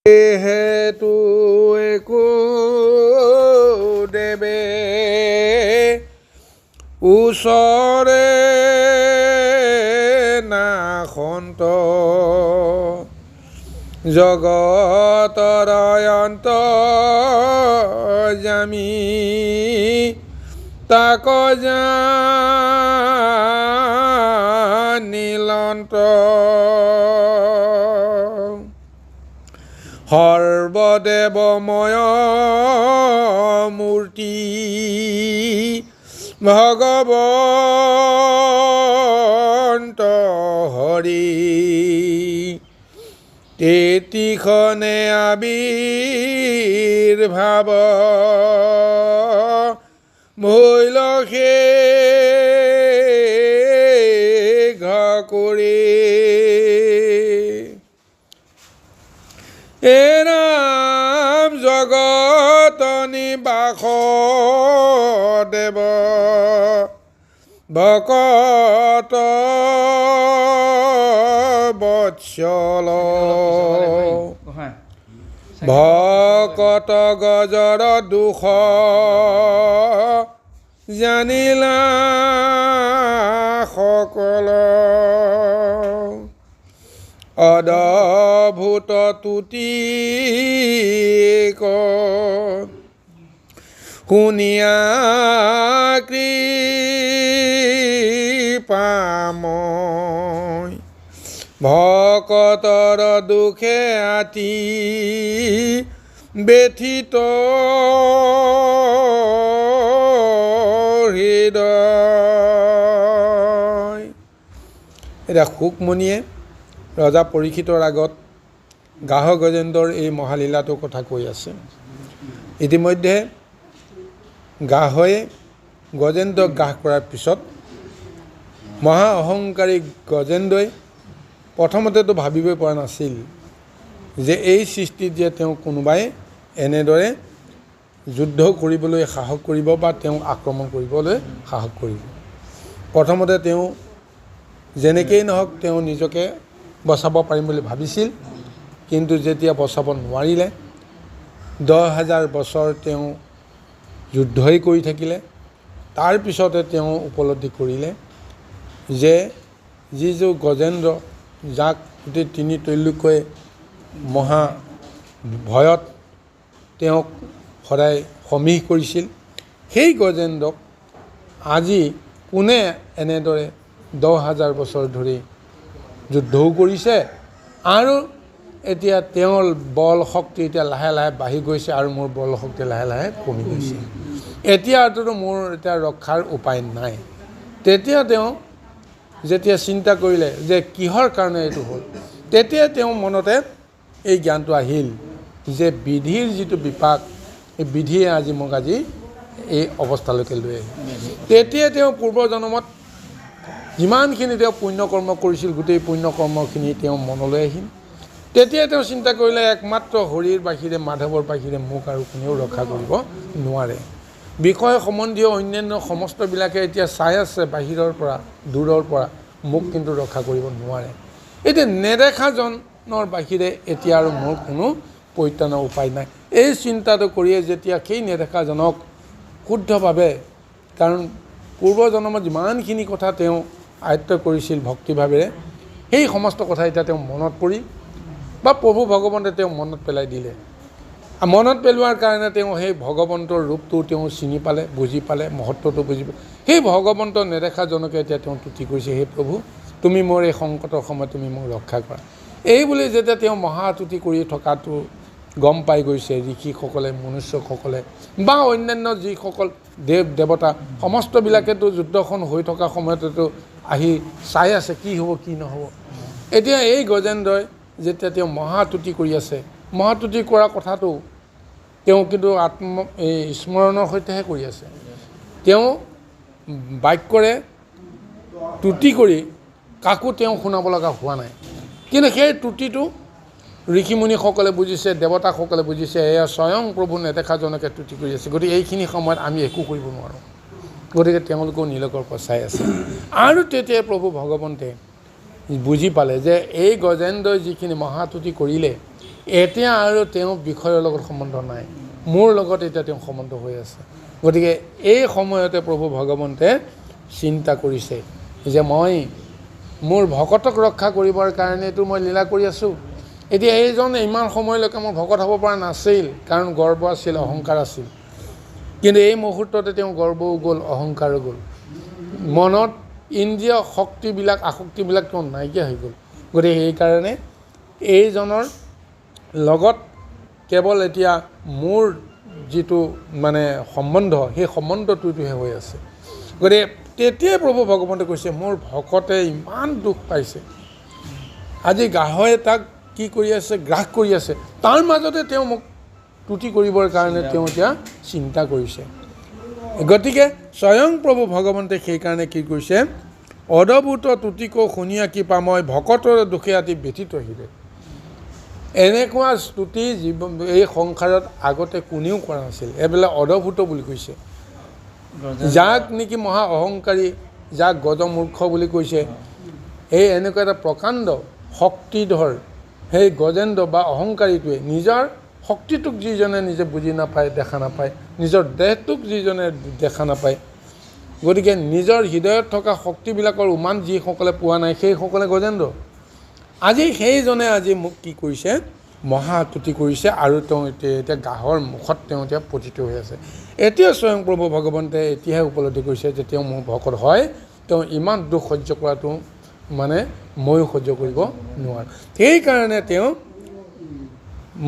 হেতু একো দেৱে ওচৰে নাসন্ত জগতৰ অন্তৰ্যামী তাক জানিলন্ত সৰ্বদেৱময় মূৰ্তি ভগৱন্ত হৰি তেতিখনে আবিৰ্ভাৱ ভৈল কৰি এৰাম জগত নিবাস দেৱ ভকত বৎসল ভকত গজৰ দুখ জানিলা সকল অদ্ভুত তুতি শুনিয়া কৃপাময় ভকতৰ দুখে আতি ব্যথিত হৃদয়। এতিয়া শুকমণিয়ে ৰজা পৰীক্ষিতৰ আগত গাহ গজেন্দ্ৰৰ এই মহালীলাটোৰ কথা কৈ আছে। ইতিমধ্যে গাহয়ে গজেন্দ্ৰক গ্ৰাস কৰাৰ পিছত মহা অহংকাৰী গজেন্দ্ৰই প্ৰথমতেতো ভাবিবই পৰা নাছিল যে এই সৃষ্টিত যে তেওঁ কোনোবাই এনেদৰে যুদ্ধ কৰিবলৈ সাহস কৰিব বা তেওঁক আক্ৰমণ কৰিবলৈ সাহস কৰিব। প্ৰথমতে তেওঁ যেনেকেই নহওক তেওঁ নিজকে বচাব পাৰিম বুলি ভাবিছিল, কিন্তু যেতিয়া বচাব নোৱাৰিলে 10,000 বছৰ তেওঁ যুদ্ধই কৰি থাকিলে। তাৰপিছতে তেওঁ উপলব্ধি কৰিলে যে যিটো গজেন্দ্ৰ যাক গোটেই তিনি ত্ৰৈলোক্যই মহা ভয়ত তেওঁক সদায় সমীহ কৰিছিল, সেই গজেন্দ্ৰক আজি কোনে এনেদৰে 10,000 বছৰ ধৰি যুদ্ধও কৰিছে আৰু এতিয়া তেওঁৰ বল শক্তি এতিয়া লাহে লাহে বাঢ়ি গৈছে আৰু মোৰ বল শক্তি লাহে লাহে কমি গৈছে। এতিয়াতো মোৰ এতিয়া ৰক্ষাৰ উপায় নাই। তেতিয়া তেওঁ যেতিয়া চিন্তা কৰিলে যে কিহৰ কাৰণে এইটো হ'ল, তেতিয়া তেওঁ মনতে এই জ্ঞানটো আহিল যে বিধিৰ যিটো বিপাক, এই বিধিয়ে আজি মোক আজি এই অৱস্থালৈকে লৈ আহিল। তেতিয়া তেওঁ পূৰ্বজন্মত যিমানখিনি তেওঁ পুণ্যকৰ্ম কৰিছিল গোটেই পুণ্যকৰ্মখিনি তেওঁ মনলৈ আহিল। তেতিয়া তেওঁ চিন্তা কৰিলে একমাত্ৰ হৰিৰ বাহিৰে মাধৱৰ বাহিৰে মোক আৰু কোনেও ৰক্ষা কৰিব নোৱাৰে। বিষয় সম্বন্ধীয় অন্যান্য সমস্তবিলাকে এতিয়া চাই আছে বাহিৰৰ পৰা দূৰৰ পৰা, মোক কিন্তু ৰক্ষা কৰিব নোৱাৰে। এতিয়া নেদেখাজনৰ বাহিৰে এতিয়া আৰু মোৰ কোনো পৰিত্ৰাণৰ উপায় নাই। এই চিন্তাটো কৰিয়ে যেতিয়া সেই নেদেখাজনক শুদ্ধভাৱে, কাৰণ পূৰ্বজন্মত যিমানখিনি কথা তেওঁ আয়ত্ব কৰিছিল ভক্তিভাৱেৰে, সেই সমস্ত কথা এতিয়া তেওঁ মনত পৰি বা প্ৰভু ভগৱন্তে তেওঁ মনত পেলাই দিলে। মনত পেলোৱাৰ কাৰণে তেওঁ সেই ভগৱন্তৰ ৰূপটো তেওঁ চিনি পালে, বুজি পালে, মহত্বটো বুজি পালে। সেই ভগৱন্ত নেদেখাজনকে এতিয়া তেওঁ তুতি কৰিছে, হে প্ৰভু তুমি মোৰ এই সংকটৰ সময়ত তুমি মোক ৰক্ষা কৰা। এই বুলি যেতিয়া তেওঁ মহাতুতি কৰি থকাটো গম পাই গৈছে ঋষিসকলে, মনুষ্যসকলে বা অন্যান্য যিসকল দেৱ দেৱতা সমস্তবিলাকেতো যুদ্ধখন হৈ থকা সময়তেতো আহি চাই আছে কি হ'ব কি নহ'ব। এতিয়া এই গজেন্দ্ৰই যেতিয়া তেওঁ মহাতুতি কৰি আছে, মহাতুতি কৰা কথাটো তেওঁ কিন্তু এই স্মৰণৰ সৈতেহে কৰি আছে। তেওঁ বাক্যৰে তুতি কৰি কাকো তেওঁ শুনাব লগা হোৱা নাই, কিন্তু সেই তুতিটো ঋষিমুনিসকলে বুজিছে, দেৱতাসকলে বুজিছে, এয়া স্বয়ং প্ৰভু নেদেখাজনকে তুতি কৰি আছে। গতিকে এইখিনি সময়ত আমি একো কৰিব নোৱাৰোঁ। গতিকে তেওঁলোকেও নীলকৰ পচাই আছে। আৰু তেতিয়াই প্ৰভু ভগৱন্তে বুজি পালে যে এই গজেন্দ্ৰই যিখিনি মহাতুতি কৰিলে, এতিয়া আৰু তেওঁ বিষয়ৰ লগত সম্বন্ধ নাই, মোৰ লগত এতিয়া তেওঁ সম্বন্ধ হৈ আছে। গতিকে এই সময়তে প্ৰভু ভগৱন্তে চিন্তা কৰিছে যে মই মোৰ ভকতক ৰক্ষা কৰিবৰ কাৰণেতো মই লীলা কৰি আছোঁ। এতিয়া এইজন ইমান সময়লৈকে মোৰ ভকত হ'ব পৰা নাছিল, কাৰণ গৰ্ব আছিল, অহংকাৰ আছিল। কিন্তু এই মুহূৰ্ততে তেওঁ গৰ্বও গ'ল, অহংকাৰো গ'ল, মনত ইন্দ্ৰিয় শক্তিবিলাক আসক্তিবিলাক তেওঁ নাইকিয়া হৈ গ'ল। গতিকে সেইকাৰণে এইজনৰ লগত কেৱল এতিয়া মোৰ যিটো মানে সম্বন্ধ, সেই সম্বন্ধটোহে হৈ আছে। গতিকে তেতিয়াই প্ৰভু ভগৱন্তে কৈছে মোৰ ভকতে ইমান দুখ পাইছে, আজি গাহয়ে তাক কি কৰি আছে, গ্ৰাস কৰি আছে, তাৰ মাজতে তেওঁ মোক তুতি কৰিবৰ কাৰণে তেওঁ এতিয়া চিন্তা কৰিছে। গতিকে স্বয়ং প্ৰভু ভগৱন্তে সেইকাৰণে কি কৰিছে, অদভূত তুতিকো শুনিয়া কৃপা মই ভকতৰ দুখে আতি ব্যথিত হিৰে। এনেকুৱা স্তুতি এই সংসাৰত আগতে কোনেও কৰা নাছিল। এইবিলাক অদভূত বুলি কৈছে। যাক নেকি মহা অহংকাৰী, যাক গজমূৰ্খ বুলি কৈছে, এই এনেকুৱা এটা প্ৰকাণ্ড শক্তিধৰ সেই গজেন্দ্ৰ বা অহংকাৰীটোৱে নিজৰ শক্তিটোক যিজনে নিজে বুজি নাপায়, দেখা নাপায়, নিজৰ দেহটোক যিজনে দেখা নাপায়, গতিকে নিজৰ হৃদয়ত থকা শক্তিবিলাকৰ উমান যিসকলে পোৱা নাই, সেইসকলে গজেন্দ্ৰ। আজি সেইজনে আজি মোক কি কৰিছে, মহাতুতি কৰিছে, আৰু তেওঁ এতিয়া গাহৰ মুখত তেওঁ এতিয়া পতিত হৈ আছে। এতিয়া স্বয়ং প্ৰভু ভগৱন্তে এতিয়াহে উপলব্ধি কৰিছে যে তেওঁ মোৰ ভকত হয়, তেওঁ ইমান দুখ সহ্য কৰাটো মানে ময়ো সহ্য কৰিব নোৱাৰোঁ। সেইকাৰণে তেওঁ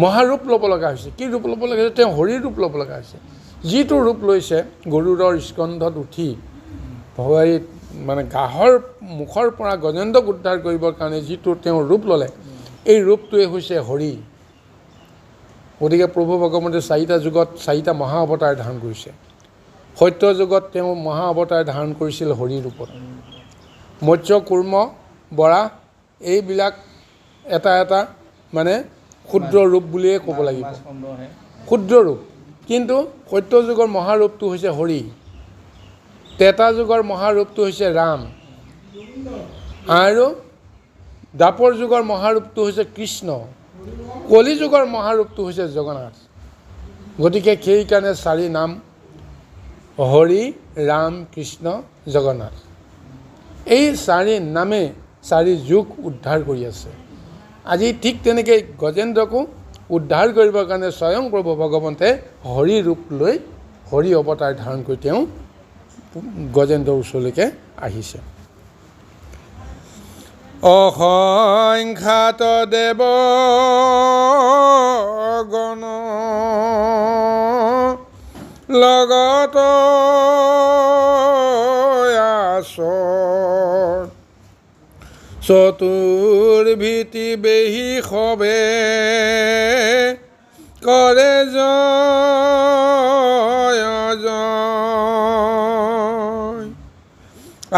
মহাৰূপ ল'ব লগা হৈছে। কি ৰূপ ল'ব লগা হৈছে? তেওঁ হৰিৰ ৰূপ ল'ব লগা হৈছে। যিটো ৰূপ লৈছে গৰুড়ৰ স্কন্ধত উঠি ভগৱাৰীত মানে গাহৰ মুখৰ পৰা গজেন্দ্ৰক উদ্ধাৰ কৰিবৰ কাৰণে যিটো তেওঁ ৰূপ ল'লে, এই ৰূপটোৱে হৈছে হৰি। গতিকে প্ৰভু ভগৱন্তে 4টা যুগত 4টা মহা অৱতাৰ ধাৰণ কৰিছে। সত্য যুগত তেওঁ মহা অৱতাৰ ধাৰণ কৰিছিল হৰি ৰূপত। মৎস্য, কুৰ্ম, বৰাহ এইবিলাক এটা এটা মানে ক্ষুদ্ৰ ৰূপ বুলিয়ে ক'ব লাগিব, ক্ষুদ্ৰ ৰূপ। কিন্তু সত্য যুগৰ মহাৰূপটো হৈছে হৰি, ত্ৰেতা যুগৰ মহাৰূপটো হৈছে ৰাম, আৰু দ্বাপৰ যুগৰ মহাৰূপটো হৈছে কৃষ্ণ, কলি যুগৰ মহাৰূপটো হৈছে জগন্নাথ। গতিকে সেইকাৰণে 4 নাম হৰি, ৰাম, কৃষ্ণ, জগন্নাথ। এই 4 নামে 4 যুগ উদ্ধাৰ কৰি আছে। আজি ঠিক তেনেকৈ গজেন্দ্ৰকো উদ্ধাৰ কৰিবৰ কাৰণে স্বয়ং প্ৰভু ভগৱন্তে হৰি ৰূপ লৈ হৰি অৱতাৰ ধাৰণ কৰি তেওঁ গজেন্দ্ৰৰ ওচৰলৈকে আহিছে। অসংখ্যাত দেৱ গণ লগত আচৰ, চতুৰ্ভীতি বেহি সবে কৰে জয় জয়।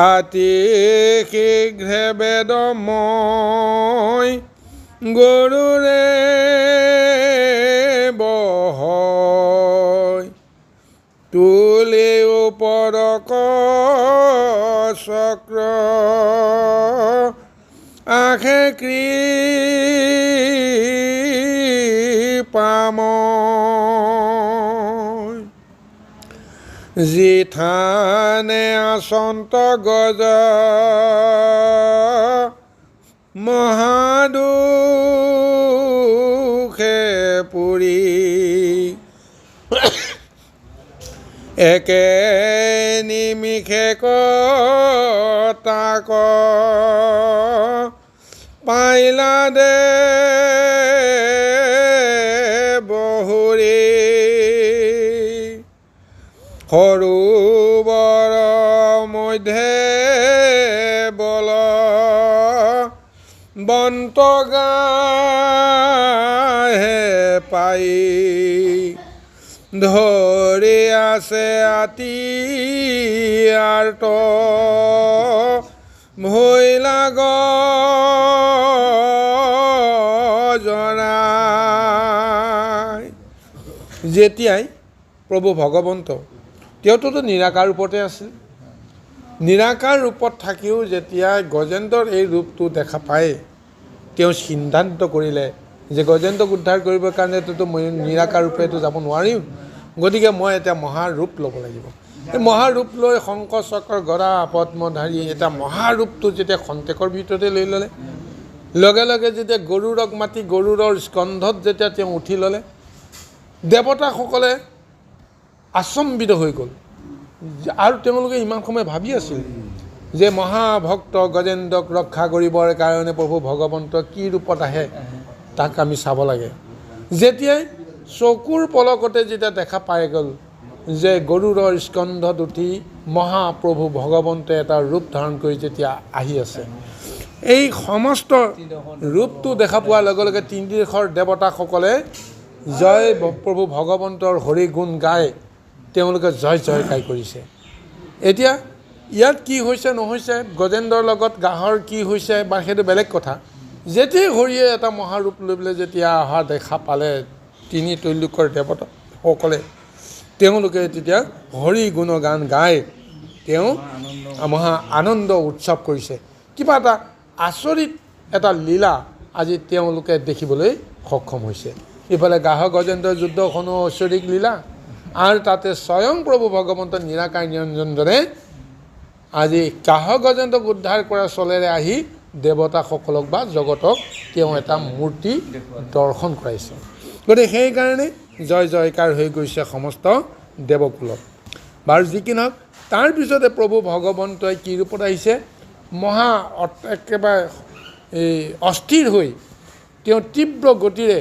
আতি শীঘ্ৰে বেদময় গৰুৰে বহয়, তুলি ওপৰক চক্ৰ আখে কৃপাময়। জিথানে আচন্ত গজ মহাদুখে পুৰি, একে নিমিষে তাক পাইলা দে বহুৰি। সৰোবৰ মধ্যে বল বন্তগাহে পাই, ধৰি আছে আতি আৰ্ত ভৈলা গজৰাই। যেতিয়াই প্ৰভু ভগৱন্ত, তেওঁতো নিৰাকাৰ ৰূপতে আছিল, নিৰাকাৰ ৰূপত থাকিও যেতিয়া গজেন্দ্ৰৰ এই ৰূপটো দেখা পায়, তেওঁ সিদ্ধান্ত কৰিলে যে গজেন্দ্ৰক উদ্ধাৰ কৰিবৰ কাৰণেতো মই নিৰাকাৰ ৰূপেতো যাব নোৱাৰিম, গতিকে মই এটা মহাৰূপ ল'ব লাগিব। এই মহাৰূপ লৈ শংখ চক্ৰ গদা পদ্মধাৰী এটা মহাৰূপটো যেতিয়া খন্তেকৰ ভিতৰতে লৈ ল'লে, লগে লগে যেতিয়া গৰুড়ক মাতি গৰুড়ৰ স্কন্ধত যেতিয়া তেওঁ উঠি ল'লে, দেৱতাসকলে আচম্বিত হৈ গ'ল। আৰু তেওঁলোকে ইমান সময় ভাবি আছিল যে মহাভক্ত গজেন্দ্ৰক ৰক্ষা কৰিবৰ কাৰণে প্ৰভু ভগৱন্ত কি ৰূপত আহে তাক আমি চাব লাগে। যেতিয়াই চকুৰ পলকতে যেতিয়া দেখা পাই গ'ল যে গৰুড়ৰ স্কন্ধত উঠি মহাপ্ৰভু ভগৱন্তে এটা ৰূপ ধাৰণ কৰি যেতিয়া আহি আছে, এই সমস্ত ৰূপটো দেখা পোৱাৰ লগে লগে তিনিদিশৰ দেৱতাসকলে জয় প্ৰভু ভগৱন্তৰ হৰি গুণ গাই তেওঁলোকে জয় জয়কাই কৰিছে। এতিয়া ইয়াত কি হৈছে নহৈছে, গজেন্দ্ৰৰ লগত গাহৰ কি হৈছে বা সেইটো বেলেগ কথা। যেতিয়াই হৰিয়ে এটা মহাৰূপ লৈ পেলাই যেতিয়া অহা দেখা পালে তিনি তৈলোকৰ দেৱতাসকলে, তেওঁলোকে তেতিয়া হৰি গুণগান গাই তেওঁ মহা আনন্দ উৎসৱ কৰিছে। কিবা এটা আচৰিত এটা লীলা আজি তেওঁলোকে দেখিবলৈ সক্ষম হৈছে। ইফালে গাহ গজেন্দ্ৰৰ যুদ্ধখনো ঐশ্বৰিক লীলা, আৰু তাতে স্বয়ং প্ৰভু ভগৱন্ত নিৰাকাৰ নিৰঞ্জনজনে আজি গাহ গজেন্দ্ৰক উদ্ধাৰ কৰাৰ চলেৰে আহি দেৱতাসকলক বা জগতক তেওঁ এটা মূৰ্তি দৰ্শন কৰাইছে। গতিকে সেইকাৰণে জয় জয়কাৰ হৈ গৈছে সমস্ত দেৱকুলত। বাৰু যি কি নহওক, তাৰপিছতে প্ৰভু ভগৱন্তই কি ৰূপত আহিছে, মহা একেবাৰে এই অস্থিৰ হৈ তেওঁ তীব্ৰ গতিৰে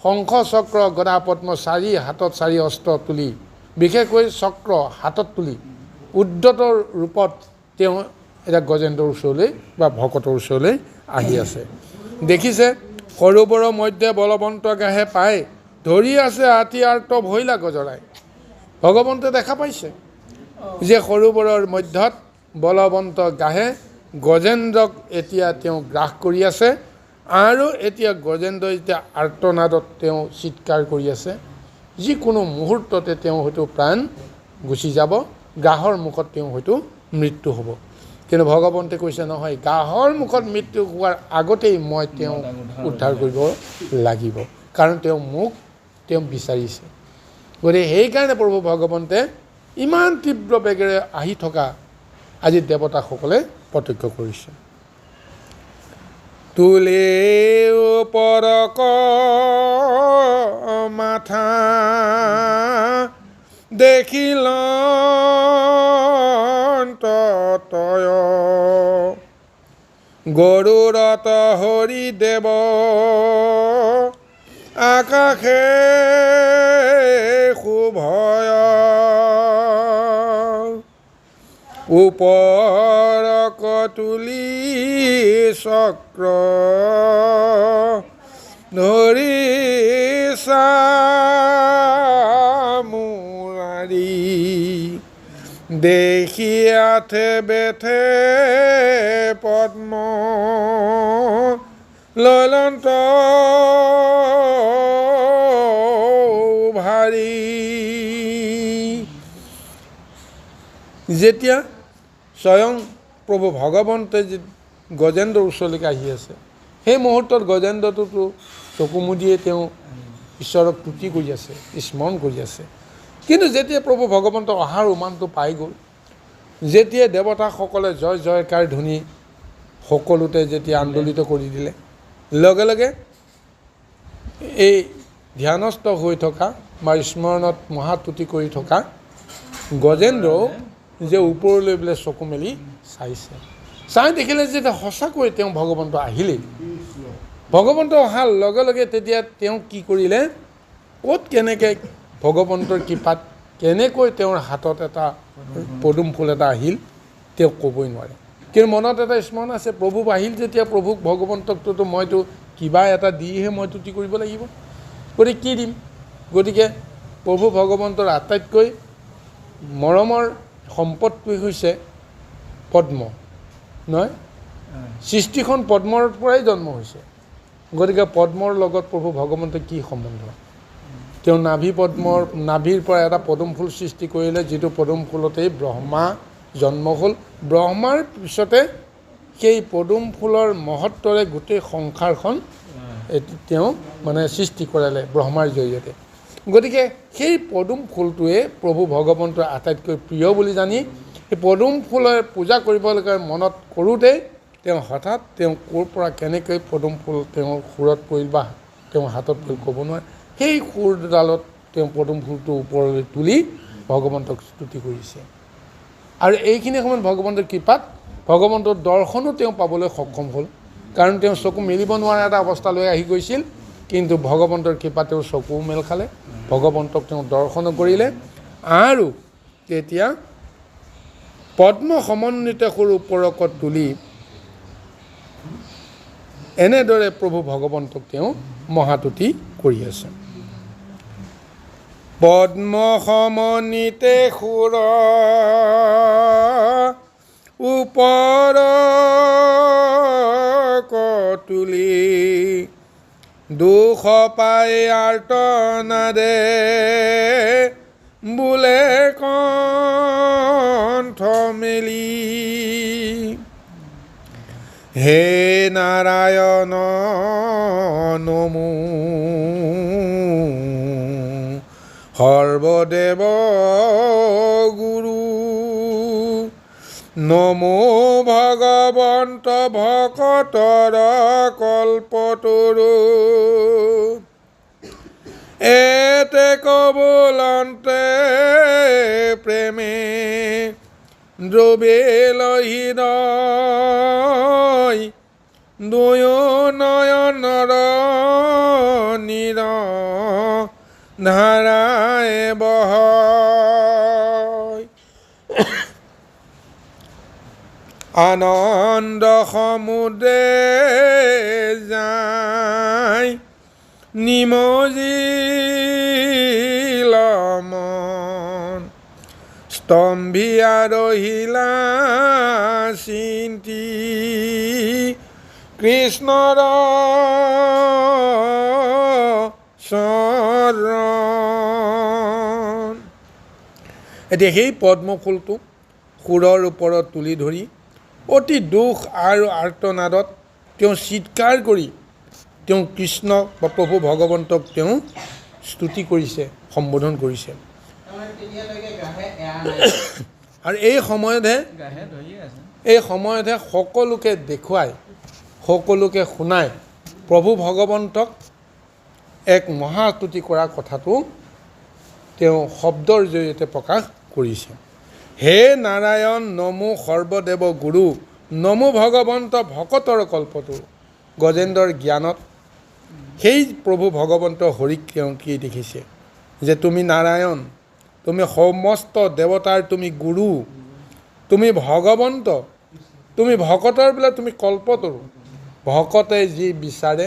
শংখ চক্ৰ গদা পদ্ম চাৰি হাতত চাৰি অস্ত্ৰ তুলি, বিশেষকৈ চক্ৰ হাতত তুলি উদ্ধতৰ ৰূপত তেওঁ এতিয়া গজেন্দ্ৰৰ ওচৰলৈ বা ভকতৰ ওচৰলৈ আহি আছে। দেখিছে সৰোবৰৰ মধ্যে বলৱন্ত গাহে পায়, ধৰি আছে হাতী আৰ্ত ভৈলা গজৰাই। ভগৱন্তে দেখা পাইছে যে সৰোবৰৰ মধ্যত বলৱন্ত গাহে গজেন্দ্ৰক এতিয়া তেওঁ গ্ৰাস কৰি আছে, আৰু এতিয়া গজেন্দ্ৰই এতিয়া আৰ্তনাদত তেওঁ চিৎকাৰ কৰি আছে। যিকোনো মুহূৰ্ততে তেওঁ হয়তো প্ৰাণ গুচি যাব, গাহৰ মুখত তেওঁ হয়তো মৃত্যু হ'ব। কিন্তু ভগৱন্তে কৈছে নহয়, গাহৰ মুখত মৃত্যু হোৱাৰ আগতেই মই তেওঁক উদ্ধাৰ কৰিব লাগিব, কাৰণ তেওঁ মোক বিচাৰিছে। গতিকে সেইকাৰণে প্ৰভু ভগৱন্তে ইমান তীব্ৰ বেগেৰে আহি থকা আজি দেৱতাসকলে প্ৰত্যক্ষ কৰিছে। তুলে ওপৰক মাথা দেখিল তয়, গৰুড়ত হৰিদেৱ আকাশে শুভয়, ওপৰক তুলি চক্ৰ ধৰি চামুৰাৰী, দেখি আঠে বেঠে পদ্ম ললন্ত ভাৰী। যেতিয়া স্বয়ং প্ৰভু ভগৱন্তে গজেন্দ্ৰৰ ওচৰলৈকে আহি আছে, সেই মুহূৰ্তত গজেন্দ্ৰটোতো চকু মুদিয়ে তেওঁ ঈশ্বৰক তুতি কৰি আছে, স্মৰণ কৰি আছে। কিন্তু যেতিয়া প্ৰভু ভগৱন্ত অহাৰ উমানটো পাই গ'ল, যেতিয়া দেৱতাসকলে জয় জয়কাৰ ধ্বনি সকলোতে যেতিয়া আন্দোলিত কৰি দিলে, লগে লগে এই ধ্যানস্থ হৈ থকা বা স্মৰণত মহাতুতি কৰি থকা গজেন্দ্ৰও যে ওপৰলৈ বোলে চকু মেলি চাইছে, চাই দেখিলে যে সঁচাকৈ তেওঁ ভগৱন্ত আহিলেই। ভগৱন্ত অহাৰ লগে লগে তেতিয়া তেওঁ কি কৰিলে, ক'ত কেনেকৈ ভগৱন্তৰ কৃপাত কেনেকৈ তেওঁৰ হাতত এটা পদুম ফুল এটা আহিল তেওঁ ক'বই নোৱাৰে। কিন্তু মনত এটা স্মৰণ আছে, প্ৰভু আহিল যেতিয়া প্ৰভুক ভগৱন্তকতো মইতো কিবা এটা দিহে মই তুতি কৰিব লাগিব, গতিকে কি দিম? গতিকে প্ৰভু ভগৱন্তৰ আটাইতকৈ মৰমৰ সম্পদটোৱে হৈছে পদ্ম, নহয়? সৃষ্টিখন পদ্মৰ পৰাই জন্ম হৈছে, গতিকে পদ্মৰ লগত প্ৰভু ভগৱন্তৰ কি সম্বন্ধ? তেওঁ নাভিৰ পৰা এটা পদুম ফুল সৃষ্টি কৰিলে, যিটো পদুম ফুলতেই ব্ৰহ্মা জন্ম হ'ল। ব্ৰহ্মাৰ পিছতে সেই পদুম ফুলৰ মহত্বৰে গোটেই সংসাৰখন তেওঁ মানে সৃষ্টি কৰালে ব্ৰহ্মাৰ জৰিয়তে। গতিকে সেই পদুম ফুলটোৱে প্ৰভু ভগৱন্তৰ আটাইতকৈ প্ৰিয় বুলি জানি সেই পদুম ফুলৰ পূজা কৰিবলৈকে মনত কৰোঁতেই তেওঁ হঠাৎ তেওঁ ক'ৰ পৰা কেনেকৈ পদুম ফুল তেওঁৰ সুৰত পৰিল বা তেওঁৰ হাতত পৰিল ক'ব নোৱাৰে, সেই সুৰডালত তেওঁ পদুম ফুলটো ওপৰলৈ তুলি ভগৱন্তক স্তুতি কৰিছে। আৰু এইখিনি সময়ত ভগৱন্তৰ কৃপাত ভগৱন্তৰ দৰ্শনো তেওঁ পাবলৈ সক্ষম হ'ল, কাৰণ তেওঁ চকু মেলিব নোৱাৰা এটা অৱস্থালৈ আহি গৈছিল। কিন্তু ভগৱন্তৰ কৃপাত তেওঁৰ চকুও মেল খালে, ভগৱন্তক তেওঁ দৰ্শনো কৰিলে। আৰু তেতিয়া পদ্ম সমন্বিত সুৰ ওপৰকত তুলি এনেদৰে প্ৰভু ভগৱন্তক তেওঁ মহাতুতি কৰি আছে। পদ্ম সমন্বিতে সুৰ ওপৰকত তুলি দুখ পাই আৰ্তনাদে বোলে কণ্ঠ মেলি, হে নাৰায়ণ নমো সৰ্বদেৱ গুৰু, নমো ভগৱন্ত ভকতৰ কল্পতৰু, এতে কবলন্তে প্ৰেমে দ্ৰৱেল হৃদয়, দুয়ো নয়নৰ নীৰ ধাৰায় বহয়, আনন্দ সমুদ্ৰে যায় নিমজিল মন, স্তম্ভিয়া ৰহিলা চিন্তি কৃষ্ণৰ চৰণ। এতিয়া সেই পদ্ম ফুলটো সুৰৰ ওপৰত তুলি ধৰি অতি দুখ আৰু আৰ্তনাদত তেওঁ চিৎকাৰ কৰি তেওঁ কৃষ্ণ বা প্ৰভু ভগৱন্তক তেওঁ স্তুতি কৰিছে, সম্বোধন কৰিছে। আৰু এই সময়তহে সকলোকে দেখুৱাই সকলোকে শুনাই প্ৰভু ভগৱন্তক এক মহাস্তুতি কৰা কথাটো তেওঁ শব্দৰ জৰিয়তে প্ৰকাশ কৰিছে। হে নাৰায়ণ নমো সৰ্বদেৱ গুৰু, নমো ভগৱন্ত ভকতৰ কল্পতৰু। গজেন্দ্ৰৰ জ্ঞানত সেই প্ৰভু ভগৱন্ত হৰিক তেওঁ কি দেখিছে যে তুমি নাৰায়ণ, তুমি সমস্ত দেৱতাৰ তুমি গুৰু, তুমি ভগৱন্ত, তুমি ভকতৰ বোলে তুমি কল্পতৰু, ভকতে যি বিচাৰে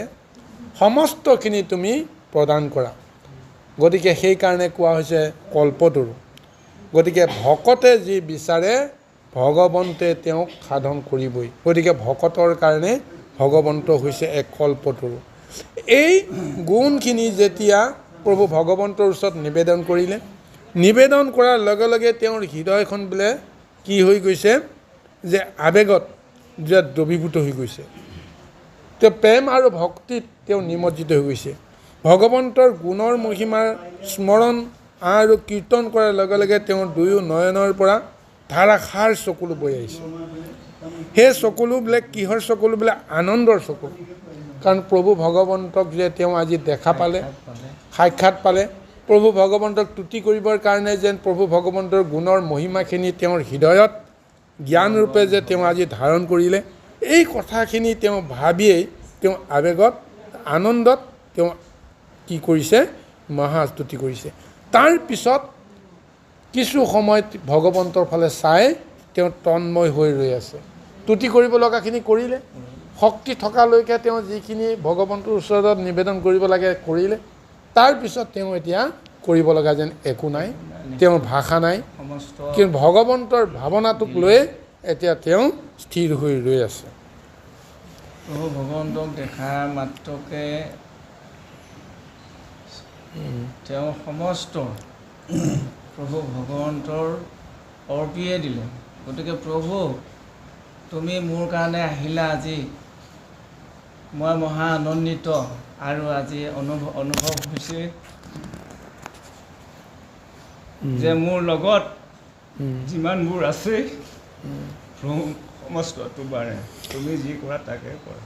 সমস্তখিনি তুমি প্ৰদান কৰা। গতিকে সেইকাৰণে কোৱা হৈছে কল্পতৰু। গতিকে ভকতে যি বিচাৰে ভগৱন্তে তেওঁক সাধন কৰিবই। গতিকে ভকতৰ কাৰণে ভগৱন্ত হৈছে এক কল্পতৰু। এই গুণখিনি যেতিয়া প্ৰভু ভগৱন্তৰ ওচৰত নিবেদন কৰিলে, নিবেদন কৰাৰ লগে লগে তেওঁৰ হৃদয়খন বোলে কি হৈ গৈছে যে আৱেগত যে দ্ৰৱীভূত হৈ গৈছে, তেওঁ প্ৰেম আৰু ভক্তিত তেওঁ নিমজ্জিত হৈ গৈছে। ভগৱন্তৰ গুণৰ মহিমাৰ স্মৰণ আৰু কীৰ্তন কৰাৰ লগে লগে তেওঁৰ দুয়ো নয়নৰ পৰা ধাৰাসাৰ চকুলো বৈ আহিছে। সেই চকুলো বোলে কিহৰ চকুলো বোলে আনন্দৰ চকুলো, কাৰণ প্ৰভু ভগৱন্তক যে তেওঁ আজি দেখা পালে, সাক্ষাৎ পালে, প্ৰভু ভগৱন্তক তুতি কৰিবৰ কাৰণে যেন প্ৰভু ভগৱন্তৰ গুণৰ মহিমাখিনি তেওঁৰ হৃদয়ত জ্ঞানৰূপে যে তেওঁ আজি ধাৰণ কৰিলে, এই কথাখিনি তেওঁ ভাবিয়েই তেওঁ আৱেগত আনন্দত তেওঁ কি কৰিছে মহাস্তুতি কৰিছে। তাৰ পিছত কিছু সময় ভগৱন্তৰ ফালে চাই তেওঁ তন্ময় হৈ ৰৈ আছে। তুতি কৰিব লগাখিনি কৰিলে, শক্তি থকালৈকে তেওঁ যিখিনি ভগৱন্তৰ ওচৰত নিবেদন কৰিব লাগে কৰিলে। তাৰপিছত তেওঁ এতিয়া কৰিব লগা যেন একো নাই, তেওঁৰ ভাষা নাই, কিন্তু ভগৱন্তৰ ভাৱনাটোক লৈ এতিয়া তেওঁ স্থিৰ হৈ ৰৈ আছে। প্ৰভু ভগৱন্তক দেখা মাত্ৰকে তেওঁ সমস্ত প্ৰভু ভগৱন্তৰ অৰ্পিয়ে দিলে। গতিকে প্ৰভু তুমি মোৰ কাৰণে আহিলা আজি, মই মহা আনন্দিত আৰু আজি অনুভৱ হৈছে যে মোৰ লগত যিমানবোৰ আছে সমস্তটো বাৰে তুমি যি কৰা তাকে কৰা।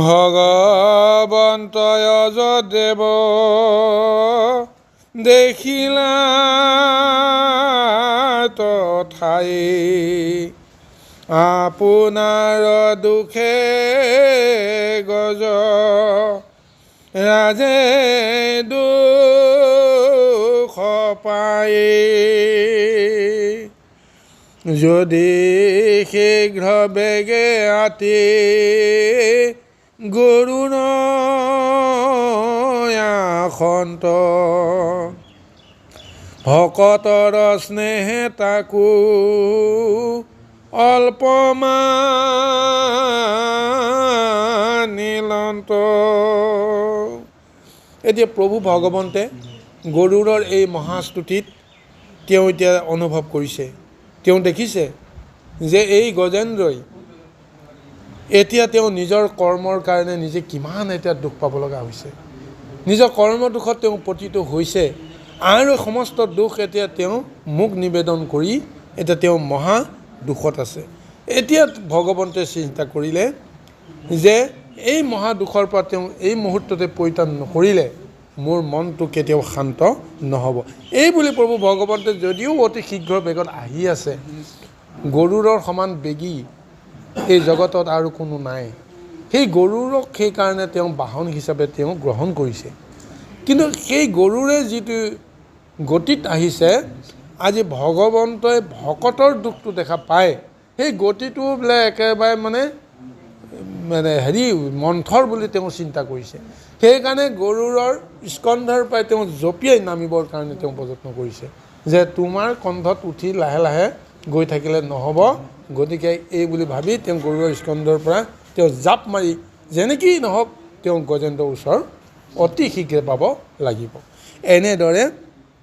ভগৱন্ত যদেৱ দেখিলা তথাই আপোনাৰ দুখে গজ ৰাজে দুখ পায় যদি শীঘ্ৰ বেগে আতি গৰুণ আসন্ত ভকতৰ স্নেহে তাকো অল্পমানিলন্ত। এতিয়া প্ৰভু ভগৱন্তে গৰুড়ৰ এই মহাস্তুতিত তেওঁ এতিয়া অনুভৱ কৰিছে, তেওঁ দেখিছে যে এই গজেন্দ্ৰই এতিয়া তেওঁ নিজৰ কৰ্মৰ কাৰণে নিজে কিমান এতিয়া দুখ পাব লগা হৈছে, নিজৰ কৰ্ম দুখত তেওঁ পতিত হৈছে আৰু সমস্ত দুখ এতিয়া তেওঁ মোক নিবেদন কৰি এতিয়া তেওঁ মহা দুখত আছে। এতিয়া ভগৱন্তে চিন্তা কৰিলে যে এই মহা দুখৰ পৰা তেওঁ এই মুহূৰ্ততে পৰিত্ৰাণ নকৰিলে মোৰ মনটো কেতিয়াও শান্ত নহ'ব। এই বুলি প্ৰভু ভগৱন্তে যদিও অতি শীঘ্ৰ বেগত আহি আছে, গৰুড়ৰ সমান বেগী এই জগতত আৰু কোনো নাই, সেই গৰুড়ক সেইকাৰণে তেওঁ বাহন হিচাপে তেওঁ গ্ৰহণ কৰিছে। কিন্তু সেই গৰুড়ে যিটো গতিত আহিছে, আজি ভগৱন্তই ভকতৰ দুখটো দেখা পায়, সেই গতিটো বোলে একেবাৰে মানে মন্থৰ বুলি তেওঁ চিন্তা কৰিছে। সেইকাৰণে গৰুড়ৰ স্কন্ধৰ পৰাই তেওঁ জঁপিয়াই নামিবৰ কাৰণে তেওঁ প্ৰযত্ন কৰিছে যে তোমাৰ কণ্ঠত উঠি লাহে লাহে গৈ থাকিলে নহ'ব, গতিকে এই বুলি ভাবি তেওঁ গৰুড়ৰ স্কন্ধৰ পৰা তেওঁ জাপ মাৰি যেনেকেই নহওক তেওঁ গজেন্দ্ৰৰ ওচৰ অতি শীঘ্ৰে পাব লাগিব। এনেদৰে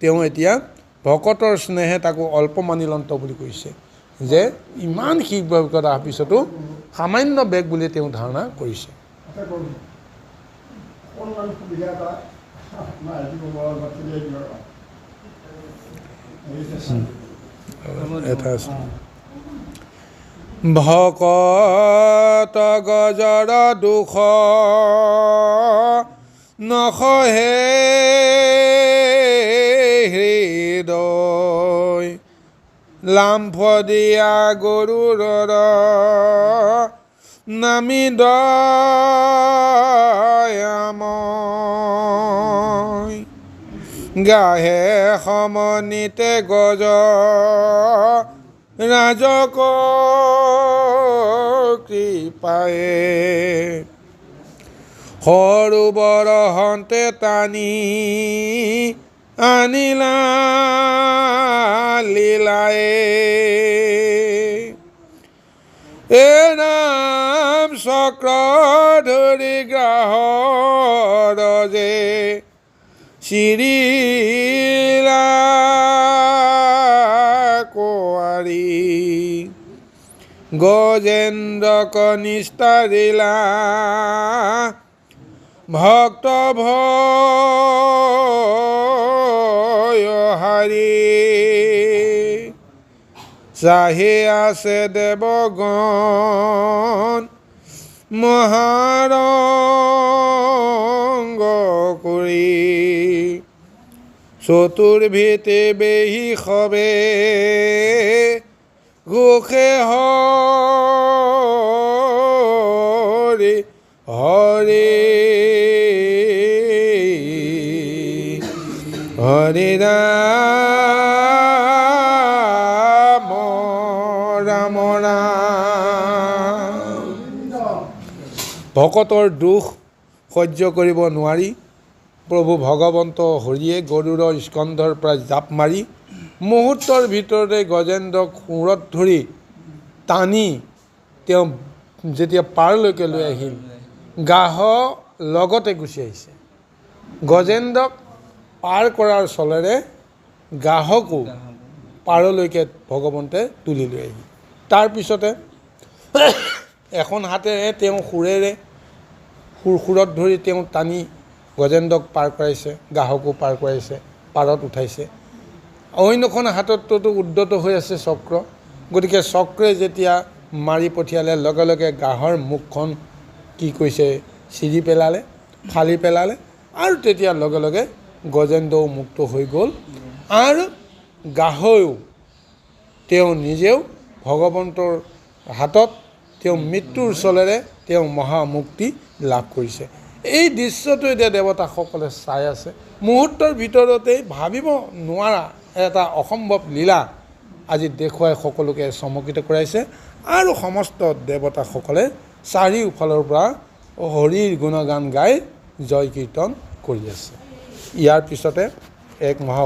তেওঁ এতিয়া ভকতৰ স্নেহে তাকো অল্পমানিলন্ত বুলি কৈছে যে ইমান শীঘ্ৰ বেগত অহাৰ পিছতো সামান্য বেগ বুলি তেওঁ ধাৰণা কৰিছে। এটা আছে ভকত গজৰ দুখ নসহে হৃদয় লাম্ফ দিয়া গৰুড়ৰ নামি দয়াময় গাহে সমনিতে গজ ৰাজক কৃপায়ে সৰোবৰ হন্তে টানি আনিলা লীলায়ে এ নাম চক্ৰ ধৰি গ্ৰাহৰ যে চিৰিলা কোৱাৰী গজেন্দ্ৰক নিস্তাৰিলা ভক্ত ভয়হাৰী চাহি আছে দেৱগণ মহাৰংগ কৰি চতুৰ্ভিতে বেহি সবে ঘোষে হৰি হৰি হৰি ৰাম ৰাম ৰাম। ভকতৰ দুখ সহ্য কৰিব নোৱাৰি প্ৰভু ভগৱন্ত হৰিয়ে গৰুড়ৰ স্কন্ধৰ পৰা জাপ মাৰি মুহূৰ্তৰ ভিতৰতে গজেন্দ্ৰক সুৰত ধৰি টানি তেওঁ যেতিয়া পাৰলৈকে লৈ আহিল, গাহ লগতে গুচি আহিছে। গজেন্দ্ৰক পাৰ কৰাৰ চলেৰে গাহকো পাৰলৈকে ভগৱন্তে তুলি লৈ আহিল। তাৰপিছতে এখন হাতেৰে তেওঁ সুৰেৰে সুৰত ধৰি তেওঁ টানি গজেন্দ্ৰক পাৰ কৰাইছে, গ্ৰাহকো পাৰ কৰাইছে, পাৰত উঠাইছে। অন্যখন হাতততো উদ্যত হৈ আছে চক্ৰ। গতিকে চক্ৰই যেতিয়া মাৰি পঠিয়ালে, লগে লগে গ্ৰাহৰ মুখখন কি কৰিছে, চিৰি পেলালে, ফালি পেলালে, আৰু তেতিয়া লগে লগে গজেন্দ্ৰও মুক্ত হৈ গ'ল। আৰু গ্ৰাহয়ো তেওঁ নিজেও ভগৱন্তৰ হাতত তেওঁ মৃত্যুৰ চলেৰে তেওঁ মহামুক্তি লাভ কৰিছে। এই দৃশ্যটো এতিয়া দেৱতাসকলে চাই আছে। মুহূৰ্তৰ ভিতৰতেই ভাবিব নোৱাৰা এটা অসম্ভৱ লীলা আজি দেখুৱাই সকলোকে চমকিত কৰাইছে। আৰু সমস্ত দেৱতাসকলে চাৰিওফালৰ পৰা হৰিৰ গুণগান গাই জয় কীৰ্তন কৰি আছে। ইয়াৰ পিছতে এক মহা